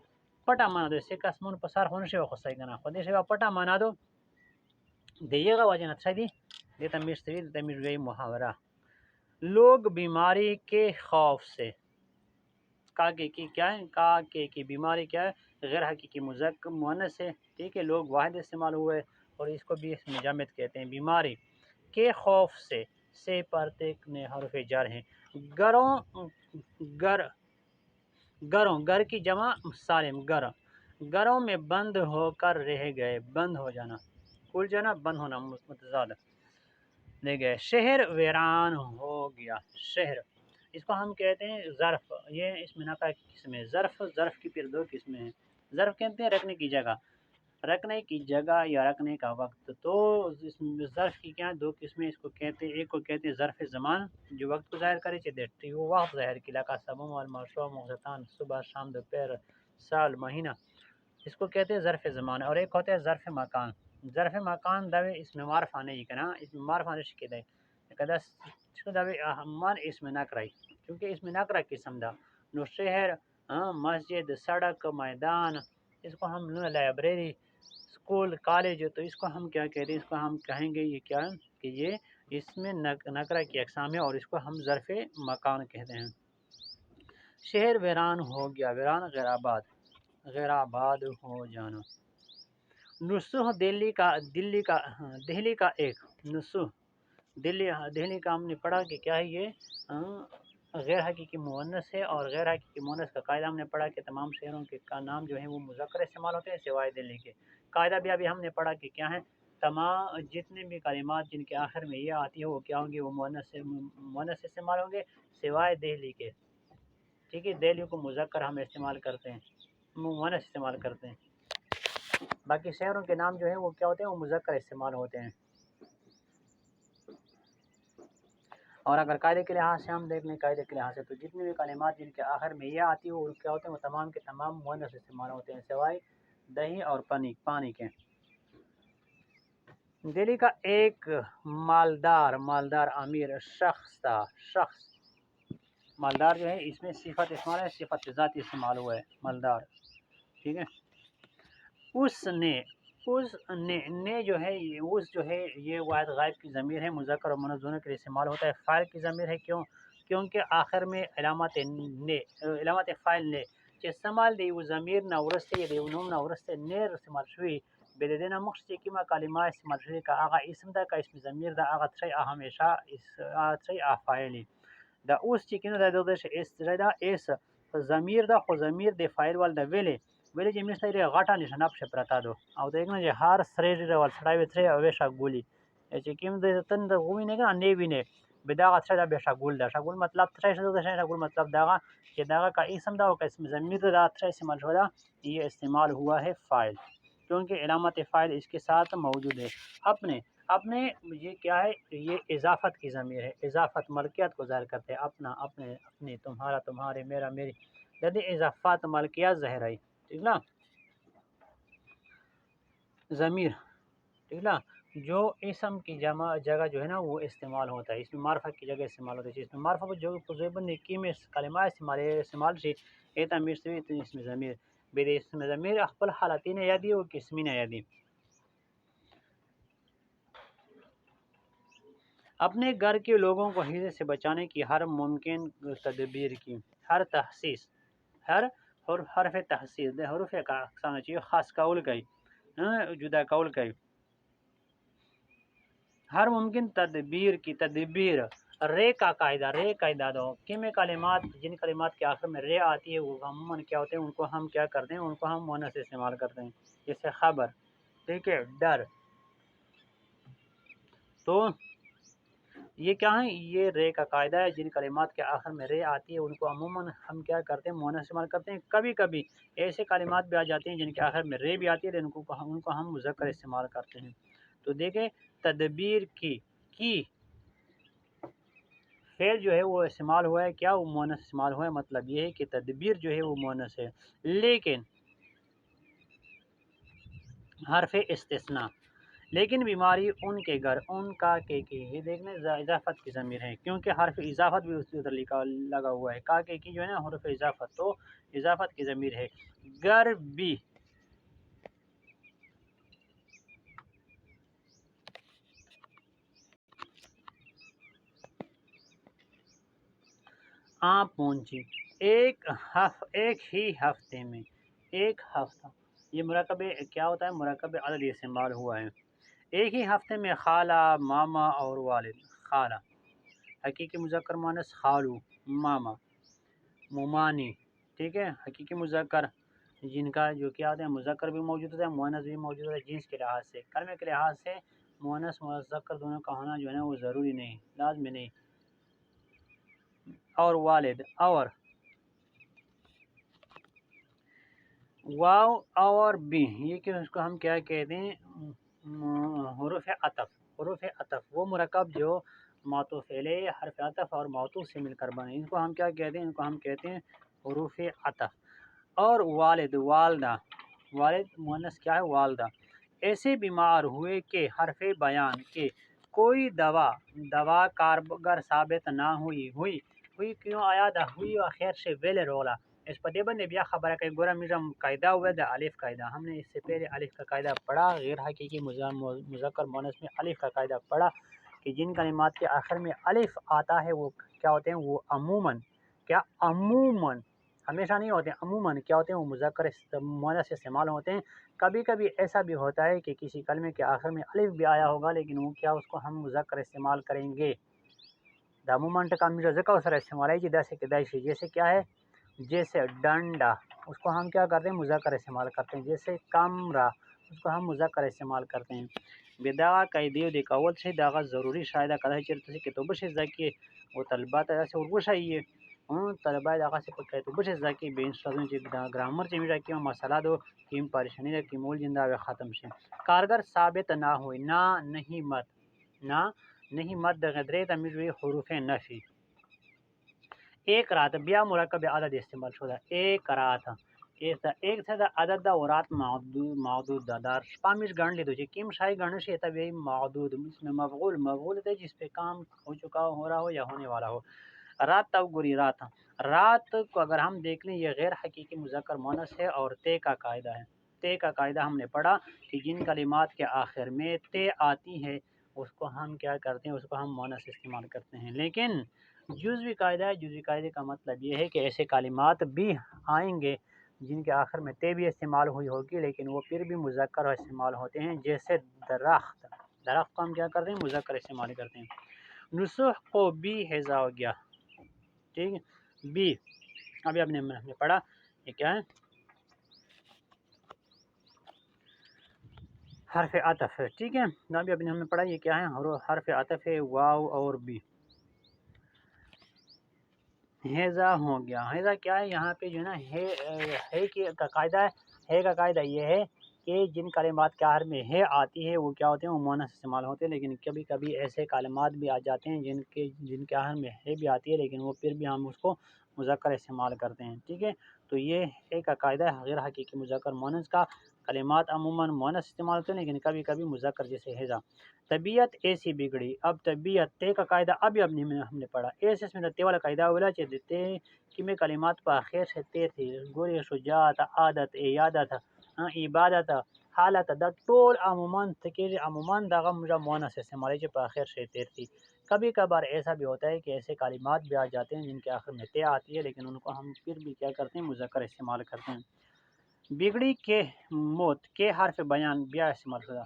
پٹا معنی دو اسے کہ آسمان پر سار ہونے سے و خصائی کنا خود سے پٹا معنی دو دیئے گا واجہ نتشاہ دی دیتا مشتری دیتا مشتری محاورہ لوگ بیماری کے خوف سے کاگے کی کیا ہے کاگے کی بیماری کیا ہے غیر حقیقی مذکر مؤنث ہے ٹھیک ہے لوگ واحد استعمال ہوئے اور اس کو بھی اس میں جامد کہتے ہیں بیماری کے خوف سے پرتک نے حرف جر ہیں گر کی جمع سالم گروں میں بند ہو کر رہ گئے بند ہو جانا کھل جانا بند ہونا متضاد لے گئے شہر ویران ہو گیا شہر اس کو ہم کہتے ہیں ظرف یہ اس میں نفع کی قسم ہے ظرف کی پھر 2 قسمیں ہیں ظرف کہتے ہیں رکھنے کی جگہ یا رکھنے کا وقت تو اس ظرف کی کیا 2 قسمیں اس کو کہتے ہیں ایک کو کہتے ہیں ظرف زمان جو وقت کو ظاہر کرے چاہے وہ وقت ظاہر کی لکا سبم والمرشو مغزتان صبح شام دوپہر سال مہینہ اس کو کہتے ہیں ظرف زمان اور ایک ہوتا ہے ظرف مکان ظرف مکان دوی اسم معرفه نه کنه، اسم معرفه نشه کده کده چه دوی من اسم نکره، چونکه اسم نکره قسم ده. نو شهر، مسجد، سڑک، میدان، اس کو ہم لائبریری، اسکول، کالج، تو اس کو ہم کیا کہتے ہیں، اس کو ہم کہیں گے یہ کیا کہ یہ اس میں نکرہ کی اقسام ہے اور اس کو ہم ظرف مکان کہتے ہیں۔ شہر ویران ہو گیا، ویران غیر آباد، غیر آباد ہو جانا۔ نصح دہلی کا ایک نصح، دہلی کا ہم نے پڑھا کہ کیا ہے یہ غیر حقیقی مؤنث ہے، اور غیر حقیقی مؤنث کا قاعدہ ہم نے پڑھا کہ تمام شہروں کے کا نام جو ہے وہ مذکر استعمال ہوتے ہیں سوائے دہلی کے۔ قاعدہ بھی ابھی ہم نے پڑھا کہ کیا ہے، تمام جتنے بھی کلمات جن کے آخر میں یہ آتی ہے وہ کیا ہوں گے، وہ مؤنث استعمال ہوں گے سوائے دہلی کے، ٹھیک ہے۔ دہلی کو مذکر ہم استعمال کرتے ہیں، مؤنث استعمال کرتے ہیں، باقی شہروں کے نام جو ہیں وہ کیا ہوتے ہیں، وہ مذکر استعمال ہوتے ہیں۔ اور اگر قاعدے کے لحاظ سے ہم دیکھ لیں، قاعدے کے لحاظ سے تو جتنے بھی کلمات جن کے آخر میں یہ آتی ہے وہ کیا ہوتے ہیں، وہ تمام کے تمام مؤنث استعمال ہوتے ہیں سوائے دہی اور پانی کے۔ دہلی کا ایک مالدار امیر شخص تھا، شخص مالدار جو ہے اس میں صفت استعمال ہے، صفت ذاتی استعمال ہوا ہے مالدار، ٹھیک ہے۔ اس نے جو ہے یہ واحد غائب کی ضمیر ہے، مذکر اور مؤنث دونوں کے لیے استعمال ہوتا ہے۔ فاعل کی ضمیر ہے، کیونکہ آخر میں علامت فاعل نے چې استعمال دی و ضمیر نه ورسته دی و نوم نه ورسته نیر استعمال شوی به د دې نه مخکې چې کومه کلمه استعمال شوې که هغه اسم ده که اسم ضمیر ده هغه ترې همیشه ترې فاعلی دا اوس چې کنه دا د اس ضمیر ده، خو ضمیر د فاعل ول ده ویلې چې مثل یې غټه نشانه پکښې پرته ده او د هغه نه چې هر سرې ول سړی وي ترې او شاګولي چې کوم د تن د وینې که نه وینې به دغه ترې ده به شاګول ده، شاګول مطلب ترې شده ده، شاګول مطلب دغه کہ داغا کا اسم دا کا اسم ضمیر دا ترے استعمال ہوا، یہ استعمال ہوا ہے فاعل، کیونکہ علامت فاعل اس کے ساتھ موجود ہے۔ اپنے یہ کیا ہے، یہ اضافت کی ضمیر ہے، اضافت ملکیت کو ظاہر کرتے ہیں، اپنا، اپنے، تمہارا، تمہارے، میرا، میری، جدی اضافات ملکیت ظاہر ہے، ٹھیک نا، ضمیر، ٹھیک نا، جو اسم کی جگہ جو ہے نا وہ استعمال ہوتا ہے، اس میں معرفہ کی جگہ استعمال ہوتا ہے، اس میں معرفہ کو جو پوزیبل کی میں کلمہ استعمال سے ایت امیر سے اس میں ضمیر بے اس میں ضمیر خپل حالتین یادی او قسمین یادی۔ اپنے گھر کے لوگوں کو ہیرے سے بچانے کی ہر ممکن تدبیر کی، ہر تخصیص، ہر حرف تخصیص دے حروف کا اقسام چاہیے خاص قول گئی، جدا قول گئی، ہر ممکن تدبیر کی، تدبیر رے کا قاعدہ دو کہ میں کلمات جن کلمات کے آخر میں رے آتی ہے وہ عموماً کیا ہوتے ہیں، ان کو ہم کیا کرتے ہیں، ان کو ہم مؤنث استعمال کرتے ہیں، جیسے خبر، ٹھیک ہے، ڈر، تو یہ کیا ہے، یہ رے کا قاعدہ ہے، جن کلمات کے آخر میں رے آتی ہے ان کو عموماً ہم کیا کرتے ہیں، مؤنث استعمال کرتے ہیں۔ کبھی کبھی ایسے کلمات بھی آ جاتے ہیں جن کے آخر میں رے بھی آتی ہے، ان کو ہم مذکر استعمال کرتے ہیں۔ تو دیکھیں تدبیر کی فعل جو ہے وہ استعمال ہوا ہے، کیا وہ مؤنث استعمال ہوا ہے، مطلب یہ ہے کہ تدبیر جو ہے وہ مؤنث ہے، لیکن حرف استثناء، لیکن بیماری ان کے گھر، ان کا کے یہ دیکھنے اضافت کی ضمیر ہے، کیونکہ حرف اضافت بھی اس کے ادھر لگا ہوا ہے، کا کے جو ہے نا حرف اضافت، تو اضافت کی ضمیر ہے۔ گھر بھی، آپ پہنچی، ایک ہی ہفتے میں، ایک ہفتہ، یہ مرکب کیا ہوتا ہے، مرکب عدد استعمال ہوا ہے۔ ایک ہی ہفتے میں خالہ، ماما اور والد، خالہ حقیقی مذکر مؤنث خالو، ماما، ممانی، ٹھیک ہے، حقیقی مذکر جن کا جو کیا ہوتا ہے مذکر بھی موجود ہوتا ہے، مؤنث بھی موجود ہوتا ہے، جنس کے لحاظ سے، کلمے کے لحاظ سے مؤنث مذکر دونوں کا ہونا جو ہے نا وہ ضروری نہیں، لازمی نہیں۔ اور والد، اور واو اور بھی، یہ کہ اس کو ہم کیا کہتے ہیں، حروف عطف، حروف عطف وہ مرکب جو معطوف علیہ، حرف عطف اور معطوف سے مل کر بنے، ان کو ہم کیا کہتے ہیں، ان کو ہم کہتے ہیں حروف عطف۔ اور والد، والدہ، والد مؤنث کیا ہے، والدہ، ایسے بیمار ہوئے کہ حرف بیان کے کوئی دوا کارگر ثابت نہ ہوئی کیوں آیا دا ہوئی آخر سے ویل رولا اس پر دے بندے بیا خبر ہے کہ گورا میرم قاعدہ ہوا دا الف قاعدہ، ہم نے اس سے پہلے الف کا قاعدہ پڑھا، غیر حقیقی مذکر مؤنث میں الف کا قاعدہ پڑھا کہ جن کلمات کے آخر میں الف آتا ہے وہ کیا ہوتے ہیں، وہ عموماً ہمیشہ نہیں ہوتے، عموماً کیا ہوتے ہیں، وہ مذکر مؤنث استعمال ہوتے ہیں۔ کبھی کبھی ایسا بھی ہوتا ہے کہ کسی کلمے کے آخر میں الف بھی آیا ہوگا لیکن وہ کیا، اس کو ہم مذکر استعمال کریں گے۔ دا عموماً کا میرا ذکر سر استعمال ہے جیسے کیا ہے، جیسے ڈنڈا اس کو ہم کیا کرتے ہیں، مذکر استعمال کرتے ہیں، جیسے کمرہ اس کو ہم مذکر استعمال کرتے ہیں۔ بداغا قیدیو دی کول سے داغا ضروری شاید کدا چرته کې تو بشه زکی او طلبات اسه ورغوشایه طلبات هغه څه په کې تو بشه زکی به انشاءالله چې دا گرامر چې میرا کې مسئلہ دو کیم پریشانی ده کی مول جندا ختم شه کارگر ثابت نہ ہوئی نہ نہیں مد غدرے تمیز حروف نفی ایک رات بیا مرکب عدد استعمال شده ایک رات ایک سے دا عدد دا ورات معدود دا دار شپامیش گن لیدو چې کیم شای گنش ہے تب یہی معدود اس میں مفعول ہے جس پہ کام ہو چکا ہو رہا ہو یا ہونے والا ہو۔ رات تب گری رات کو اگر ہم دیکھ لیں یہ غیر حقیقی مذکر مؤنث ہے اور تے کا قاعدہ ہے۔ تے کا قاعدہ ہم نے پڑھا کہ جن کلمات کے آخر میں تے آتی ہے اس کو ہم کیا کرتے ہیں، اس کو ہم مؤنث استعمال کرتے ہیں۔ لیکن جزوی قاعدہ ہے، جزوی قاعدے کا مطلب یہ ہے کہ ایسے کلمات بھی آئیں گے جن کے آخر میں تے بھی استعمال ہوئی ہوگی لیکن وہ پھر بھی مذکر استعمال ہوتے ہیں، جیسے درخت کو ہم کیا کرتے ہیں، مذکر استعمال کرتے ہیں۔ نصح کو بھی حیزہ ہو گیا، ٹھیک ہے، بی ابھی ہم نے پڑھا یہ کیا ہے، حرف عطف ہے، ٹھیک ہے، ابھی ہم نے پڑھا یہ کیا ہے، حرف عطف ہے، واو اور بی۔ حیزہ ہو گیا، حیزہ کیا ہے، یہاں پہ جو ہے نا ہے کا قاعدہ ہے کا قاعدہ یہ ہے کہ جن کلمات کے آخر میں ہے آتی ہے وہ کیا ہوتے ہیں، وہ مؤنث استعمال ہوتے ہیں، لیکن کبھی کبھی ایسے کلمات بھی آ جاتے ہیں جن کے آخر میں ہے بھی آتی ہے لیکن وہ پھر بھی ہم اس کو مذکر استعمال کرتے ہیں، ٹھیک ہے۔ تو یہ ہے کا قاعدہ ہے غیر حقیقی مذکر مؤنث کا، کلمات عموماً مؤنث استعمال ہوتے ہیں لیکن کبھی کبھی مذکر، جیسے حیزہ۔ طبیعت ایسی بگڑی، اب طبیعت تے کا قاعدہ ابھی ہم نے پڑھا، ایسے اس میں تے والا قاعدہ اولا چاہتے دیتے کہ میں کلمات پر آخر سے تے تھی گوری شجاعت عادت عیادت عبادت حالت دا طول عموماً دا غمجہ مونس استعمال ہے پر آخر سے تے تھی۔ کبھی کبھار ایسا بھی ہوتا ہے کہ ایسے کلمات بھی آ جاتے ہیں جن کے آخر میں تے آتی ہے لیکن ان کو ہم پھر بھی کیا کرتے ہیں، مذکر استعمال کرتے ہیں۔ بگڑی کے موت کے حرف بیان بیا استعمال ہوتا،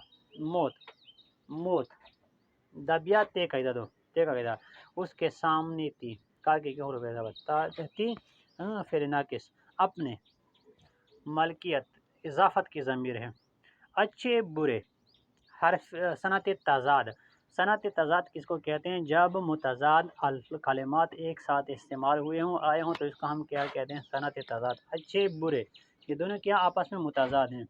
موت دا بیا تے قاعدہ دو، تے کا قاعدہ اس کے سامنے تھی کا کے حروف تھی پھر ناقص اپنے ملکیت اضافت کی ضمیر ہے۔ اچھے برے حرف صنعت تضاد کس کو کہتے ہیں، جب متضاد کلمات ایک ساتھ استعمال آئے ہوں تو اس کو ہم کیا کہتے ہیں، صنعت تضاد۔ اچھے برے یہ دونوں کیا آپس میں متضاد ہیں۔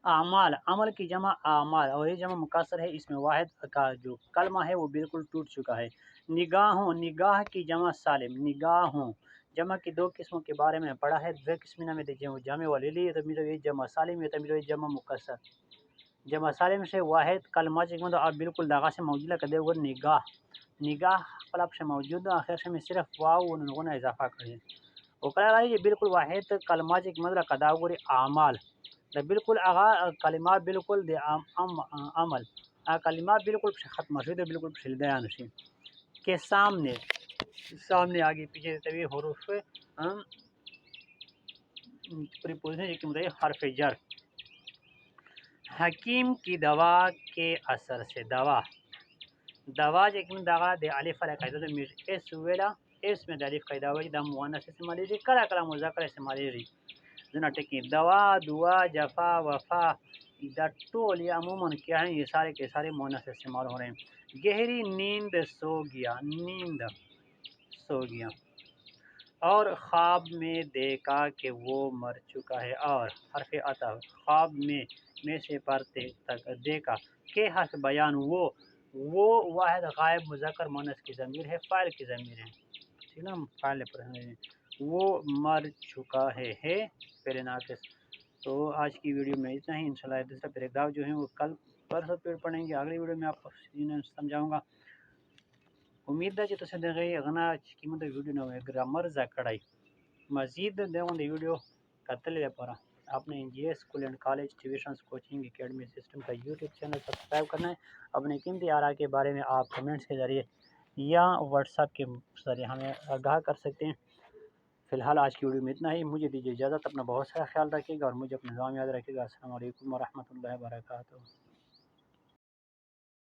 اعمال عمل کی جمع اعمال اور یہ جمع مکسر ہے، اس میں واحد کا جو کلمہ ہے وہ بالکل ٹوٹ چکا ہے۔ نگاہ کی جمع سالم، نگاہوں جمع کی دو قسموں کے بارے میں پڑھا ہے، دو قسم میں جمع والے لیے تو میرے جمع سالم ہے، تو میرے جمع مکسر۔ جمع سالم سے واحد کلمہ جو آپ بالکل داغا سے موجود ہے کدے وہ نگاہ قلب سے موجود ہے، آخر سے میں صرف واو و نون اضافہ کریں وہ کہا یہ بالکل واحد کلمہ ایک مطلب کداوری اعمال بالکل آغا کلمات بالکل دے عمل کلمات بالکل ختم شد بالکل پھیلدیا نشی کے سامنے آگے پیچھے طوی حروف پریپوزیشن ایک مطلب حرف جر۔ حکیم کی دوا کے اثر سے دوا جو دغا دے الف علیہ قاعدہ تو میر اس ویلا اس میں الف قاعدہ وجہ دا مؤنث استعمالی دی کلا مذکر استعمالی دی جنا ٹکی دوا دعا جفا وفا دا ٹول یہ عموماً کیا ہیں، یہ سارے کے سارے مؤنث استعمال ہو رہے ہیں۔ گہری نیند سو گیا اور خواب میں دیکھا کہ وہ مر چکا ہے، اور حرف عطف خواب میں سے پرتے تک دیکھا کہ حرف بیان وہ واحد غائب مذکر مؤنث کی ضمیر ہے، فاعل کی ضمیر ہے، ٹھیک نا، فاعل پر وہ مر چکا ہے پھر ناقص تو آج کی ویڈیو میں اتنا ہی، انشاءاللہ دوسرا پیراگراف جو ہے وہ کل پرسوں پھر پڑھیں گے، اگلی ویڈیو میں آپ کو سمجھاؤں گا۔ امید ہے کہ تسے دیکھے اغنا کی مدد ویڈیو نہ ہوئے گرامر زکڑائی مزید دیکھوں دی ویڈیو کتلے پارا اپنے G S school and college tuitions coaching academy system کا یوٹیوب چینل سبسکرائب کرنا ہے۔ اپنے قیمتی آراء کے بارے میں آپ کمنٹس کے ذریعے یا واٹس ایپ کے ذریعے ہمیں آگاہ کر سکتے ہیں۔ فی الحال آج کی ویڈیو میں اتنا ہی، مجھے دیجیے اجازت، اپنا بہت سارا خیال رکھیے گا اور مجھے اپنا نام یاد رکھیے گا۔ السلام علیکم ورحمۃ اللہ وبرکاتہ۔